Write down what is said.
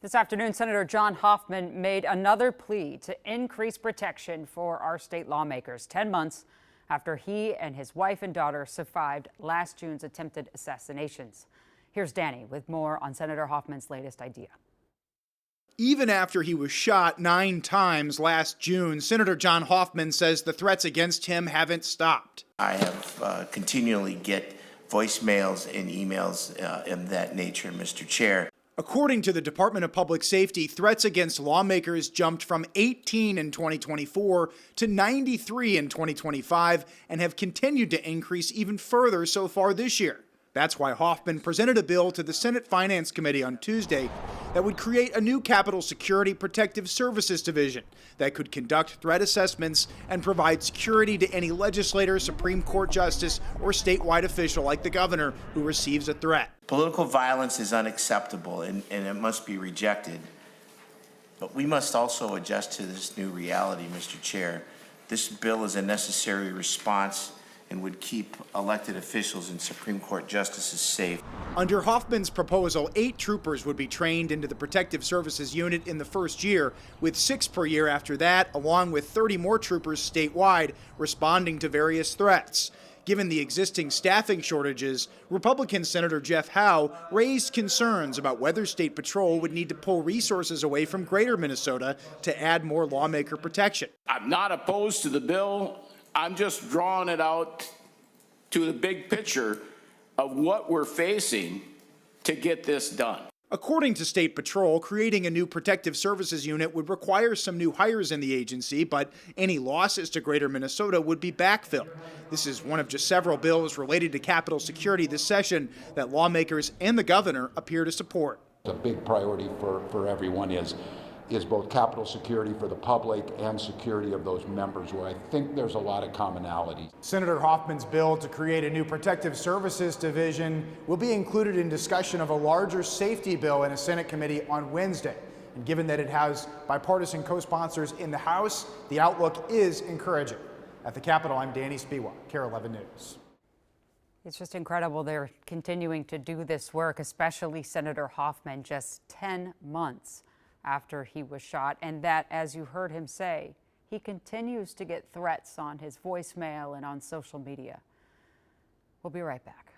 This afternoon, Senator John Hoffman made another plea to increase protection for our state lawmakers 10 months after he and his wife and daughter survived last June's attempted assassinations. Here's Danny with more on Senator Hoffman's latest idea. Even after he was shot 9 times last June, Senator John Hoffman says the threats against him haven't stopped. I have continually get voicemails and emails of that nature, Mr. Chair. According to the Department of Public Safety, threats against lawmakers jumped from 18 in 2024 to 93 in 2025 and have continued to increase even further so far this year. That's why Hoffman presented a bill to the Senate Finance Committee on Tuesday that would create a new Capitol Security Protective Services Division that could conduct threat assessments and provide security to any legislator, Supreme Court justice, or statewide official like the governor who receives a threat. Political violence is unacceptable and it must be rejected. But we must also adjust to this new reality, Mr. Chair. This bill is a necessary response and would keep elected officials and Supreme Court justices safe. Under Hoffman's proposal, 8 troopers would be trained into the Protective Services Unit in the first year, with 6 per year after that, along with 30 more troopers statewide responding to various threats. Given the existing staffing shortages, Republican Senator Jeff Howe raised concerns about whether State Patrol would need to pull resources away from Greater Minnesota to add more lawmaker protection. I'm not opposed to the bill. I'm just drawing it out to the big picture of what we're facing to get this done. According to State Patrol, creating a new Protective Services Unit would require some new hires in the agency, but any losses to Greater Minnesota would be backfilled. This is one of just several bills related to Capitol security this session that lawmakers and the governor appear to support. The big priority for everyone is both Capitol security for the public and security of those members, where I think there's a lot of commonality. Senator Hoffman's bill to create a new Protective Services Division will be included in discussion of a larger safety bill in a Senate committee on Wednesday. And given that it has bipartisan co-sponsors in the House, the outlook is encouraging. At the Capitol, I'm Danny Spiewak, KARE 11 News. It's just incredible they're continuing to do this work, especially Senator Hoffman, just 10 months after he was shot, and that, as you heard him say, he continues to get threats on his voicemail and on social media. We'll be right back.